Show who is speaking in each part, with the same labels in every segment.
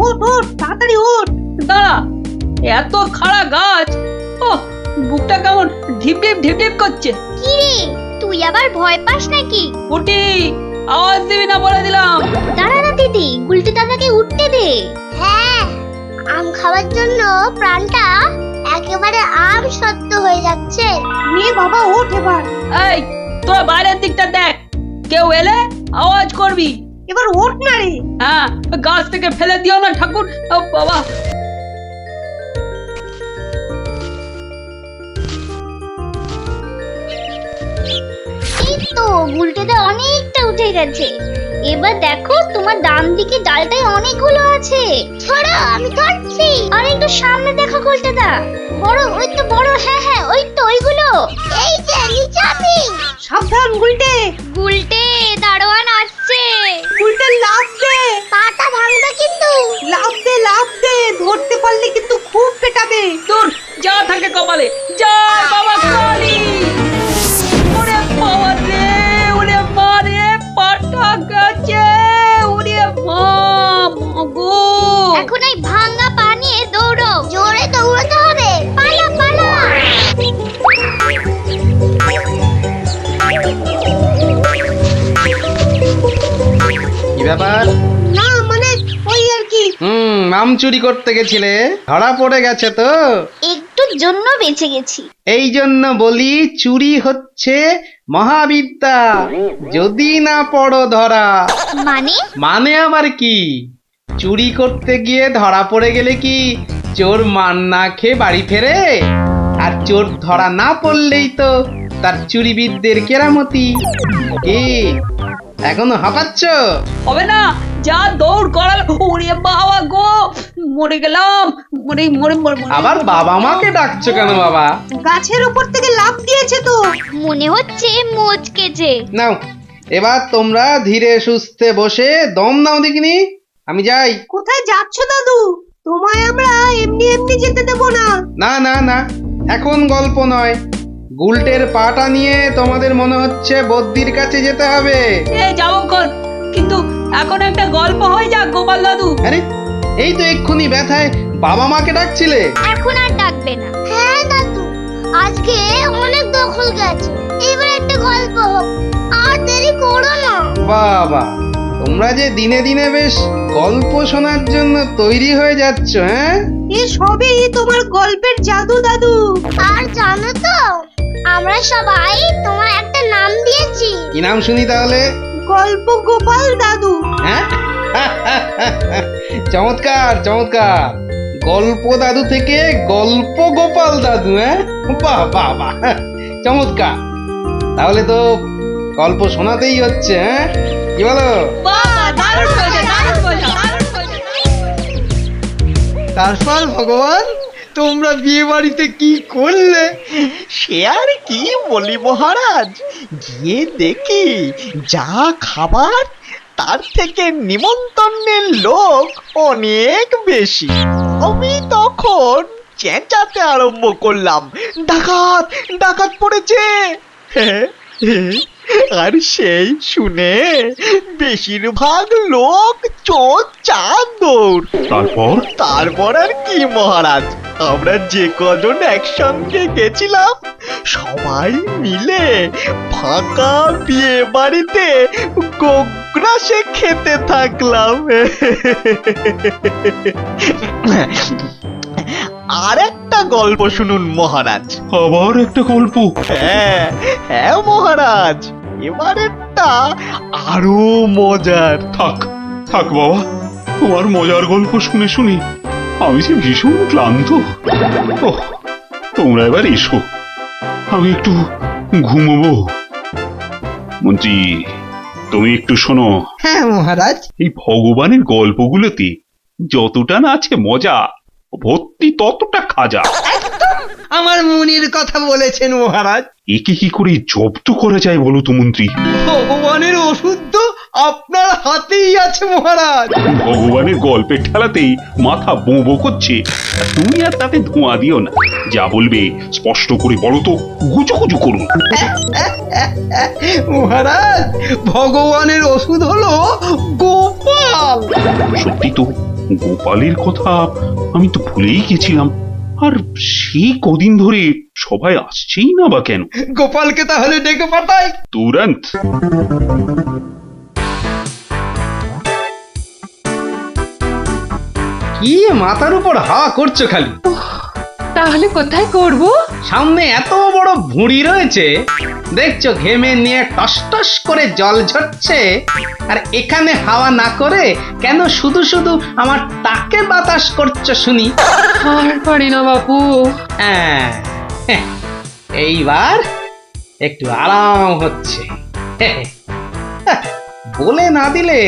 Speaker 1: ওঠ ওঠ তাড়াতাড়ি ওঠ।
Speaker 2: দাঁড়া, এত খাড়া গাছ, ও বুকটা কেমন ঢিপ ঢিপ ঢিপ ঢিপ করছে।
Speaker 3: কি রে, তুই আবার ভয় পাস নাকি?
Speaker 2: উঠি, আওয়াজ দিবি না বলে দিলাম।
Speaker 3: দাঁড়া না দিদি, গুলটি দাদাকে উঠতে দে। হ্যাঁ, আম খাওয়ার জন্য প্রাণটা একেবারে আম সত্য হয়ে যাচ্ছে।
Speaker 1: নে বাবা ওঠ এবার।
Speaker 2: এই, তোরা বাইরের দিকটা দেখ, কেউ এলে আওয়াজ করবি।
Speaker 1: এবার ওঠ না রে।
Speaker 2: হ্যাঁ, গাছ থেকে ফেলে দিও না ঠাকুর। ও বাবা,
Speaker 3: এই তো গুলটিটা অনেকটা উঠে গেছে। এবার দেখো তোমার ডান দিকে ডালটায় অনেকগুলো আছে। ছড়া, আমি ধরছি। আর একটু সামনে দেখো গুলটিটা, বড়, ওই তো বড়। হ্যাঁ হ্যাঁ, ওই তো ওইগুলো। এই যে নিচে আমি।
Speaker 1: সাবধান গুলটে।
Speaker 3: গুলটে, দারোয়ান আসছে।
Speaker 1: গুলটে লাফ দে।
Speaker 3: পাটা ভাঙবে কিন্তু।
Speaker 1: লাফ দে লাফ দে, ধরতে পারলে কিন্তু খুব পেটাবে।
Speaker 2: দূর যা থাকে কপালে। জয় বাবা কালী। ওরে বাবা রে, ওরে মা রে, পাটা গেছে। ওরে মা, মাগো।
Speaker 3: এখন এই ভাঙা পা নিয়ে দৌড়ো। জোরে দৌড়াতে হবে। পালা পালা।
Speaker 4: কি ব্যাপার?
Speaker 1: না মানে ওই আর কি।
Speaker 4: আম চুরি করতে গেছিলে, ধরা পড়ে গেছে তো।
Speaker 3: একটুর জন্য বেঁচে গেছি।
Speaker 4: এই জন্য বলি, চুরি হচ্ছে মহাবিদ্যা, যদি না পড়ো ধরা।
Speaker 3: মানে?
Speaker 4: মানে আবার কি? চুরি করতে গিয়ে ধরা পড়ে গেলে কি চোর মান না খেয়ে বাড়ি ফেরে? আর চোর ধরা না পড়লেই তো তার চুরিবিদদের কেরামতি। কি এখনো হাঁপাচ্ছ?
Speaker 2: হবে না, যা দৌড় করাল। ওরে বাবা গো, মরে গেলাম। মরে মরে মরে মরে।
Speaker 4: আবার বাবা মাকে ডাকছো কেন বাবা?
Speaker 1: গাছের উপর থেকে লাফ দিয়েছে তো।
Speaker 3: মনে হচ্ছে মচকেছে।
Speaker 4: নাও, এবার তোমরা ধীরে সুস্থে বসে দম নাও দেখিনি। আমি যাই।
Speaker 1: কোথায় যাচ্ছ দাদু? তোমায় আমরা এমনি এমনি যেতে দেব না।
Speaker 4: না না না, এখন গল্প নয়। গুলটের পাটা নিয়ে তোমাদের মনে হচ্ছে বদ্যির কাছে যেতে হবে।
Speaker 2: যাবো কর, কিন্তু এখন একটা গল্প হয়ে যাক গোপাল দাদু।
Speaker 4: আরে, এই তো এক্ষুনি ব্যথায় বাবা মাকে ডাকছিলে।
Speaker 3: এখন আর ডাকবে না। হ্যাঁ দাদু, আজকে অনেক দখল গেছে, এবার একটা গল্প হোক। আর দেরি করো না।
Speaker 4: বাবা, তোমরা যে দিনে দিনে বেশ গল্প শোনার জন্য তৈরি হয়ে যাচ্ছ। হ্যাঁ,
Speaker 1: এ সবই তোমার গল্পের জাদু দাদু।
Speaker 3: আর জানো তো, আমরা সবাই তোমার একটা নাম দিয়েছি।
Speaker 4: কি নাম শুনি তাহলে?
Speaker 1: গল্প গোপাল দাদু।
Speaker 4: হ্যাঁ, চমৎকার চমৎকার। গল্প দাদু থেকে গল্প গোপাল দাদু। হ্যাঁ, বাহ বাহ বাহ, চমৎকার। তাহলে তো গল্প শোনাতেই হচ্ছে। হ্যাঁ, কি বলো?
Speaker 2: বাহ, দারুণ হয়েছে, দারুণ হয়েছে, দারুণ হয়েছে।
Speaker 5: তারপর ভগবান, তোমরা বিয়ে বাড়িতে কি করলে?
Speaker 6: সে আর কি বলি মহারাজ, গিয়ে দেখি যা খাবার তার থেকে নিমন্ত্রণের লোক অনেক বেশি। আমি তখন চেঁচাতে আরম্ভ করলাম, ডাকাত ডাকাত পড়েছে। আর সেই শুনে বেশিরভাগ লোক চোর চাঁদ দৌড়। তারপর আর কি মহারাজ, আমরা যে কজন একসঙ্গে গেছিলাম সবাই মিলে ফাঁকা বিয়ে বাড়িতে গোগ্রাসে খেতে থাকলাম। আর একটা গল্প শুনুন মহারাজ।
Speaker 7: আবার একটা গল্প?
Speaker 6: হ্যাঁ হ্যাঁ মহারাজ, এবারেরটা আরো মজার।
Speaker 7: থাক থাক বাবা, তোমার মজার গল্প শুনে শুনে আমি যে ভীষণ ক্লান্ত। ওহ, তোমরা এবার এসো, আমি একটু ঘুমোবো। মন্ত্রী, তুমি একটু শোনো।
Speaker 5: হ্যাঁ মহারাজ।
Speaker 7: এই ভগবানের গল্পগুলোতে যতটা না আছে মজা, ভর্তি ততটা খাজা।
Speaker 5: আমার মনের কথা বলেছেন মহারাজ।
Speaker 7: একে কি করে জব্দ করা যায় বলো তো মন্ত্রী?
Speaker 5: ভগবানের ওষুধ তো আপনার হাতেই আছে মহারাজ।
Speaker 7: ভগবানের গল্পের ঠেলাতেই মাথা বো বো করছে, আর তুমি আর তাতে ধোঁয়া দিও না। যা বলবে স্পষ্ট করে বলো তো, গুজুগুজু করুন।
Speaker 5: মহারাজ, ভগবানের ওষুধ হলো গোপাল।
Speaker 7: সত্যি তো, গোপালের কথা আমি তো ভুলেই গেছিলাম। আর সেই কদিন ধরে সবাই আসছেই না বা কেন?
Speaker 5: গোপালকে তাহলে ডেকে পাঠাই।
Speaker 7: তুরন্ত।
Speaker 4: কি মাথার উপর হাওয়া করছো খালি?
Speaker 2: তাহলে কোথায় করব?
Speaker 4: সামনে এত বড় ভুঁড়ি রয়েছে, দেখছো ঘেমে নিয়ে টস টস করে জল ঝরছে, আর এখানে হাওয়া না করে কেন শুধু শুধু আমার তাকে বাতাস করছো শুনি?
Speaker 2: আর পারি না বাপু।
Speaker 4: হ্যাঁ, এইবার একটু আরাম হচ্ছে। বলে না দিলে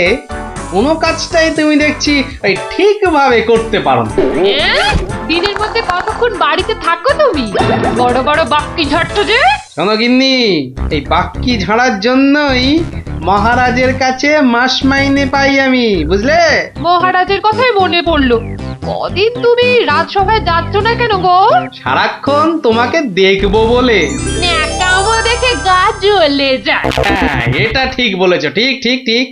Speaker 4: কোনো কাজটাই তুমি দেখছি ওই ঠিকভাবে করতে পারো না।
Speaker 2: দিনের মধ্যে কতক্ষণ বাড়িতে থাকো তুমি? বড় বড় বাক্কি ঝাড়ছো যে।
Speaker 4: শোনো গিন্নি, এই বাক্কি ঝাড়ার জন্যই মহারাজের কাছে মাস মাইনে পাই আমি, বুঝলে?
Speaker 2: মহারাজের কথাই মনে পড়লো। কদিন তুমি রাজসভায় যাচ্ছ না কেন গো?
Speaker 4: সারাক্ষণ তোমাকে দেখবো বলে।
Speaker 2: ন্যাকামো দেখে গা জ্বলে যায়।
Speaker 4: হ্যাঁ, এটা ঠিক বলেছো, ঠিক ঠিক ঠিক।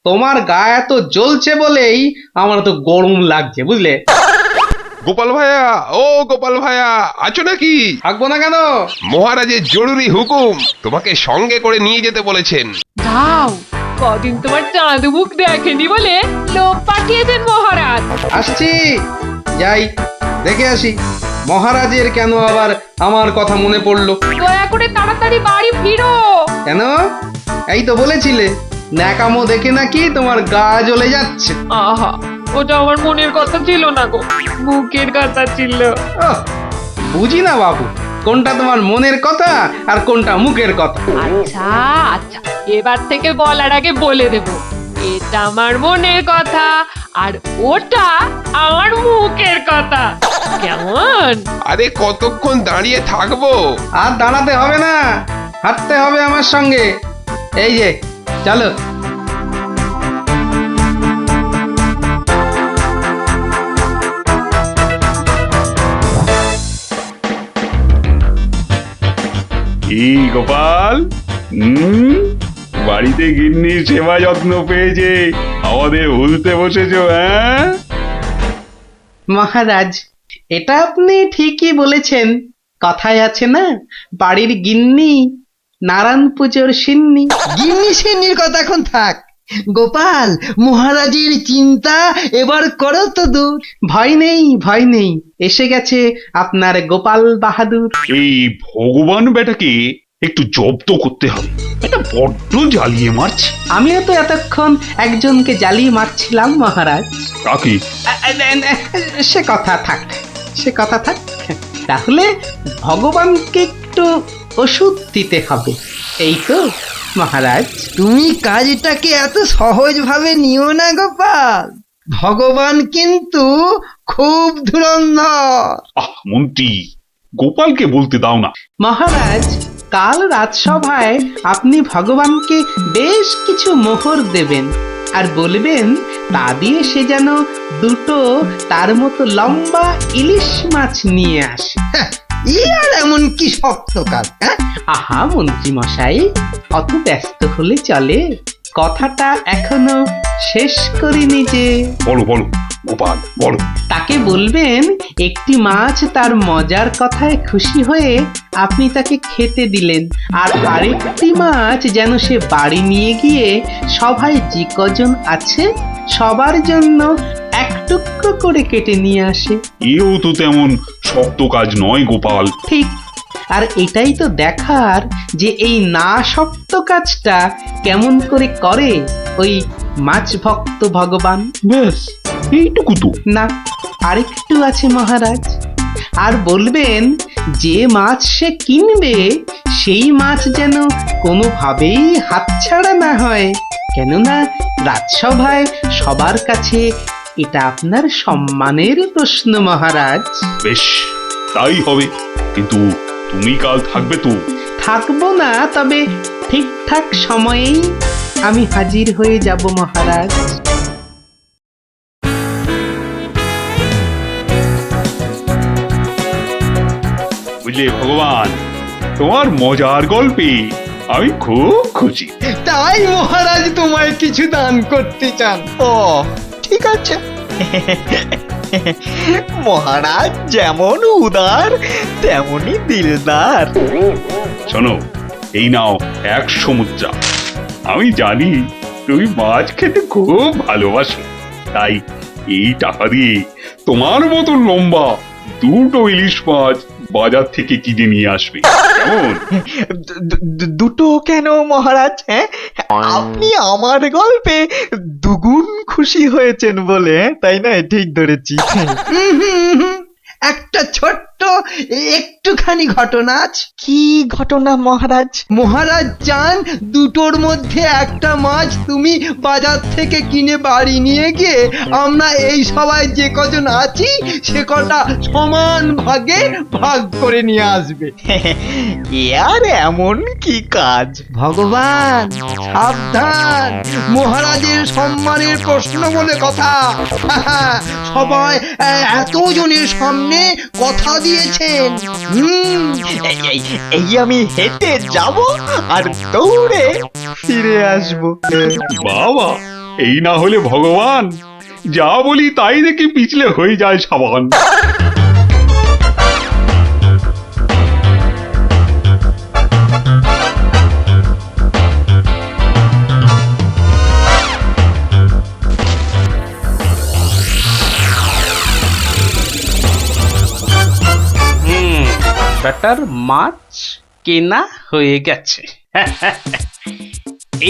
Speaker 4: তোমার গা এত জ্বলছে বলেই আমার তো গরম লাগছে, বুঝলে?
Speaker 8: গোপাল ভাইয়া, ও গোপাল ভাইয়া, আছো নাকি?
Speaker 4: থাকবো না কেন?
Speaker 8: মহারাজের জরুরি হুকুম, তোমাকে সঙ্গে করে নিয়ে যেতে বলেছেন।
Speaker 2: যাও, কদিন তোমার চাঁদ মুখ দেখেনি বলে লোক পাঠিয়েছেন মহারাজ।
Speaker 4: আসছি, যাই দেখে আসি মহারাজের কেন আবার আমার কথা মনে পড়লো।
Speaker 2: দয়া করে তাড়াতাড়ি বাড়ি ফিরো।
Speaker 4: কেন? এই তো বলেছিলে ন্যাকামো দেখে নাকি তোমার গা জ্বলে যাচ্ছে।
Speaker 2: আহা, ওটা আমার মনের কথা ছিল না গো, মুখের কথা ছিল।
Speaker 4: ওহ, বুঝি না বাবু, কোনটা তোমার মনের কথা আর কোনটা মুখের কথা।
Speaker 2: আচ্ছা আচ্ছা, এবার থেকে বলার আগে বলে দেব, এটা আমার মনের কথা আর ওটা আমার মুখের কথা। কেমন?
Speaker 8: আরে কতক্ষণ দাঁড়িয়ে থাকবো?
Speaker 4: আর দাঁড়াতে হবে না, হাঁটতে হবে আমার সঙ্গে। এই যে চলো।
Speaker 7: কি গোপাল, বাড়িতে গিন্নির সেবা যত্ন পেয়েছে আমাদের ভুলতে বসেছো? হ্যাঁ
Speaker 4: মহারাজ, এটা আপনি ঠিকই বলেছেন। কথায় আছে না, বাড়ির গিন্নি নারায়ণ পুজোর সিন্নি।
Speaker 5: গিন্নি সিন্নির কথা এখন থাক। গোপাল, মহারাজের চিন্তা এবার করো তো দূর।
Speaker 4: ভয় নেই, ভয় নেই, এসে গেছে আপনার গোপাল বাহাদুর।
Speaker 7: এই ভগবান বেটাকে একটু জব্দ করতে হবে, এটা বড্ড জ্বালিয়ে মারছে।
Speaker 4: আমিও তো এতক্ষণ একজনকে জ্বালিয়ে মারছিলাম মহারাজ।
Speaker 7: কাকে?
Speaker 4: সে কথা থাক, সে কথা থাক। তাহলে ভগবানকে একটু ওষুধ দিতে হবে, এই তো মহারাজ।
Speaker 5: তুমি কাজটাকে এত সহজভাবে নিও না গোপাল, ভগবান কিন্তু খুব ধুরন্ধর।
Speaker 7: মন্ত্রী, গোপালকে বলতে দাও না।
Speaker 4: মহারাজ, কাল রাজসভায় আপনি ভগবানকে বেশ কিছু মোহর দেবেন আর বলবেন তা দিয়ে সে যেন দুটো তার মতো লম্বা ইলিশ মাছ নিয়ে আসে।
Speaker 5: ই আর এমন কি শক্ত কাজ?
Speaker 4: আহা মন্ত্রী মশাই, অত ব্যস্ত হলে চলে? কথাটা এখনো শেষ করিনি যে।
Speaker 7: বলো বলো গোপাল, বলো।
Speaker 4: তাকে বলবেন একটি মাছ তার মজার কথায় খুশি হয়ে আপনি তাকে খেতে দিলেন, আর আরেকটি মাছ যেন সে বাড়ি নিয়ে গিয়ে সবাই যে কজন আছে সবার জন্য এক টুকরো করে কেটে নিয়ে আসে।
Speaker 7: এও তো তেমন শক্ত কাজ নয় গোপাল।
Speaker 4: ঠিক, আর এটাই তো দেখার যে এই না শক্ত কাজটা কেমন করে করে ওই মাছ ভক্ত ভগবান।
Speaker 7: ব্যাস এইটুকু তো?
Speaker 4: না, আরেকটু আছে মহারাজ। আর বলবেন যে মাছ সে কিনবে সেই মাছ যেন কোনোভাবেই হাতছাড়া না হয়, কেননা রাজসভায় সবার কাছে এটা আপনার সম্মানের প্রশ্ন মহারাজ।
Speaker 7: বেশ, তাই হবে, কিন্তু তুমি কাল থাকবে তো?
Speaker 4: থাকবো না, তবে ঠিকঠাক সময়েই আমি হাজির হয়ে যাব মহারাজ।
Speaker 7: বুঝলে ভগবান, তোমার মজার গল্পে আমি খুব খুশি।
Speaker 5: তাই মহারাজ তোমায় কিছু দান করতে চান। ও ঠিক আছে,
Speaker 6: মহারাজ যেমন উদার তেমনি দিলদার।
Speaker 7: শোনো, এই নাও 100 মুদ্রা। আমি জানি তুমি মাছ খেতে খুব ভালোবাসো, তাই এই টাকা দিয়ে তোমার মতো লম্বা 2টো ইলিশ মাছ বাজার থেকে কিনে নিয়ে আসবে, কেমন?
Speaker 6: দুটো কেন মহারাজ? হ্যাঁ, আপনি আমার গল্পে দুগুণ খুশি হয়েছেন বলে, তাই না? ঠিক ধরেছি।
Speaker 5: একটা ছোট্ট একটুখানি ঘটনা আছে।
Speaker 6: কি ঘটনা মহারাজ?
Speaker 5: মহারাজ চান দুটোর মধ্যে একটা মাছ তুমি বাজার থেকে কিনে বাড়ি নিয়ে গিয়ে আমরা এই সবাই যে কজন আছি সে কটা সমান ভাগে ভাগ করে নিয়ে আসবে।
Speaker 6: এ আর এমন কি কাজ?
Speaker 5: ভগবান সাবধান, মহারাজের সম্মানের প্রশ্ন বলে কথা। সবাই এতজনের সামনে কথা দিয়েছেন।
Speaker 6: এই আমি হেঁটে যাব আর দৌড়ে ফিরে আসবো।
Speaker 7: বাবা, এই না হলে ভগবান, যা বলি তাই দেখি পিছলে হয়ে যায় সাবান।
Speaker 4: বেটার মাছ কেনা হয়ে গেছে।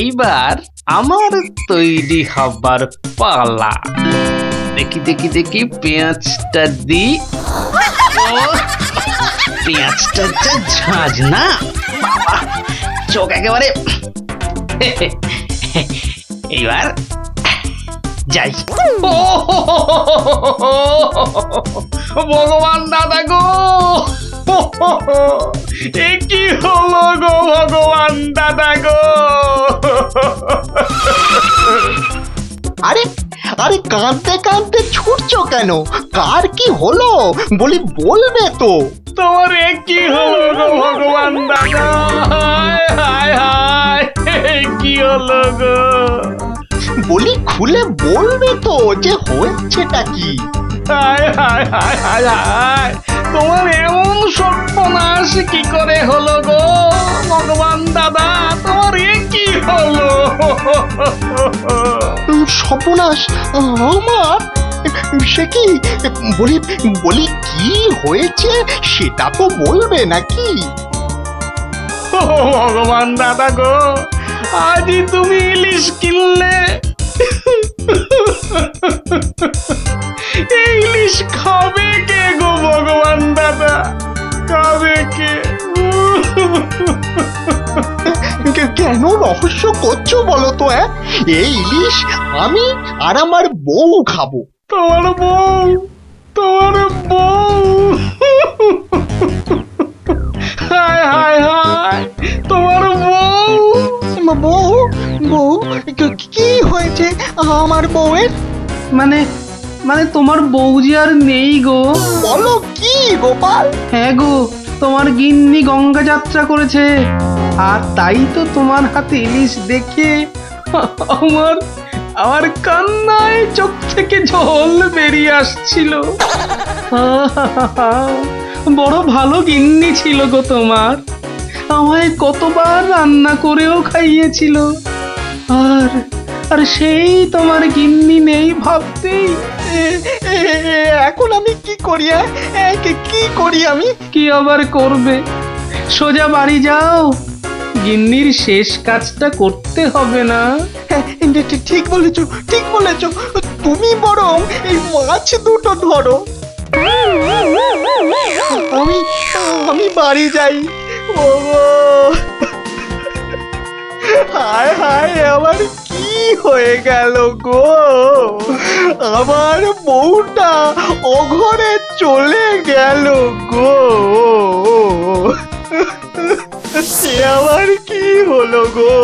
Speaker 4: এইবার আমার তৈরি হবার পালা। দেখি দেখি দেখি পেঁয়াজটা দি। পেঁয়াজটা যা ঝাঁজ না, বাবা, চোখ একেবারে। এইবার যাই। ভগবান দাদা গো, এ কি হলো গো ভগবান দাদা গো!
Speaker 6: আরে আরে, কাঁদতে কাঁদতে ছুটছো কেন? কার কি হলো বলি, বলবে তো?
Speaker 4: তোমার এ কি হলো গো ভগবান দাদা! হায় হায় হায়, কি হলো গো?
Speaker 6: বলি খুলে বলবে তো যে হয়েছেটা কি?
Speaker 4: হায় হায় হায় হায় হায়, তোমার এমন সর্বনাশ কি করে হলো গো ভগবান দাদা! তোমার এ কি হলো?
Speaker 6: সর্বনাশ আমার? সে কি? বলি বলি কি হয়েছে সেটা তো বলবে নাকি?
Speaker 4: ও ভগবান দাদা গো, আজই তুমি ইলিশ কিনলে। এই ইলিশ খাবে কে গো ভগবান দাদা? খাবে কে?
Speaker 6: কেন রহস্য করছো বলো তো? এই ইলিশ আমি আর আমার বউ খাবো।
Speaker 4: তোমার বউ? তোমার বউ? হায় হায় হায়, তোমার বউ?
Speaker 6: বউ? বউ? কি হয়েছে আমার বউয়ের?
Speaker 4: মানে মানে তোমার বউ যে আর নেই গো।
Speaker 6: বলো কি গোপাল?
Speaker 4: হ্যাঁ গো, তোমার গিন্নি গঙ্গা যাত্রা করেছে, আর তাই তো তোমার হাতে ইলিশ দেখে আমার আমার কান্নায় চোখ থেকে জল বেরিয়ে আসছিল। বড় ভালো গিন্নি ছিল গো তোমার, আমায় কতবার রান্না করেও খাইয়েছিল। আর আর সেই তোমার গিন্নি নেই ভাবতেই
Speaker 6: এখন আমি কি করি? কি করি আমি?
Speaker 4: কি আবার করবে? সোজা বাড়ি যাও, গিন্নির শেষ কাজটা করতে হবে না?
Speaker 6: ঠিক বলেছো, ঠিক বলেছো। তুমি বরং এই মাছ দুটো ধরো, আমি আমি বাড়ি যাই। ওগো, হায় হায়, আমার কি হয়ে গেল গো? আমার বউটা অঘরে চলে গেল গো। সে আবার কি হলো গো?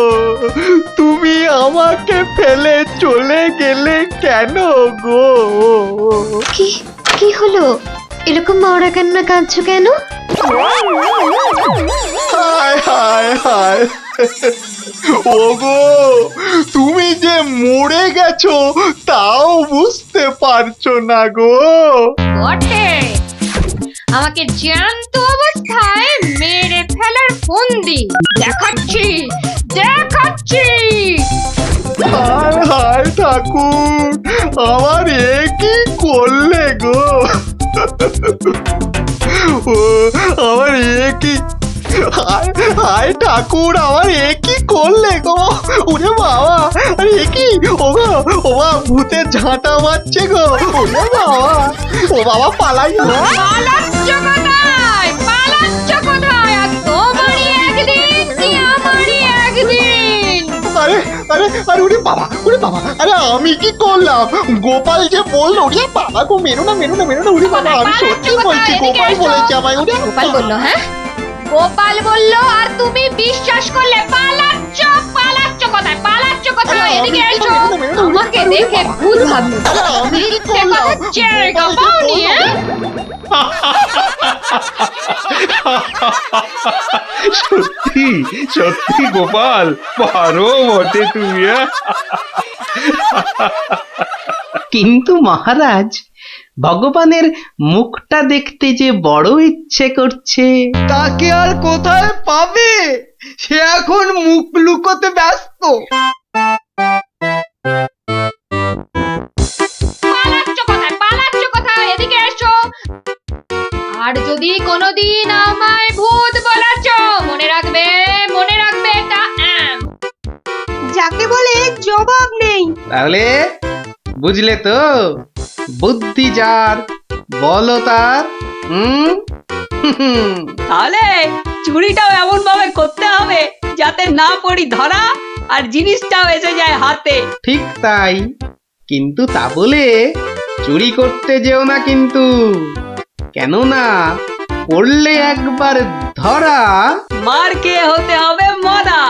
Speaker 6: তুমি আমাকে ফেলে চলে গেলে কেন গো?
Speaker 1: কি কি হলো? এরকম মরা কান্না কাঁদছো কেন?
Speaker 6: হায় হায় হায়, ওগো তুমি যে মরে গেছো তাও বুঝতে পারছো না গো।
Speaker 9: বটে, আমাকে জ্যান্ত অবস্থায় মেরে ফেলার ফন্দি দেখাচ্ছি দেখাচ্ছি।
Speaker 6: হায় হায় ঠাকুর, আমার এ কি করলে গো? ও আমার এ কি, হায় হায় ঠাকুর, আমার এ কি করলে গো? ওরে বাবা, আরে এ কি? ও গো, ও বাবা ভূতের ঝাঁটা মারছে গো। ওরে বাবা, ও বাবা পালাই গো।
Speaker 9: পালাচ্ছ কোথায়? পালাচ্ছ কোথায়? আর তোমারই একদিন কি আমারই একদিন।
Speaker 6: আরে আরে আরে ওরে বাবা, ওরে বাবা, আরে আমি কি করলাম? গোপাল যে বললো, ওরে বাবা গো, মেরো না মেরো না মেরো না, ওরে বাবা আমি সত্যি বলছি, গোপাল বলেছে আমায়। ওরে
Speaker 9: গোপাল বললো? হ্যাঁ, গোপাল বললো আর তুমি বিশ্বাস করলে? পালাচ্ছ পালাচ্ছ কোথায়? পালাচ্ছ কোথায়? এদিকে এসো, আমাকে দেখে ভূত ভাবলো। মিথ্যে কথা জায়গা পাওনি?
Speaker 7: সত্যি সত্যি গোপাল, পারো বটে তুমি।
Speaker 4: কিন্তু মহারাজ, ভগবানের মুখটা দেখতে যে বড় ইচ্ছে করছে।
Speaker 5: তাকে আর কোথায় পাবে? সে এখন মুখ লুকোতে ব্যস্ত।
Speaker 9: পালাচ্ছ কোথায়? পালাচ্ছ কোথায়? এদিকে এসো। আর যদি কোনোদিন আমায় ভূত বলেছ, মনে রাখবে, মনে রাখবে এটা যাকে বলে জবাব নেই।
Speaker 4: তাহলে বুঝলে তো, বুদ্ধি যার বলো তার।
Speaker 2: তাহলে চুরিটাও এমন ভাবে করতে হবে যাতে না পড়ি ধরা আর জিনিসটাও এসে যায় হাতে।
Speaker 4: ঠিক তাই, কিন্তু তা বলে চুরি করতে যেও না কিন্তু, কেননা পড়লে একবার ধরা।
Speaker 2: মার খেয়ে হতে হবে মরা।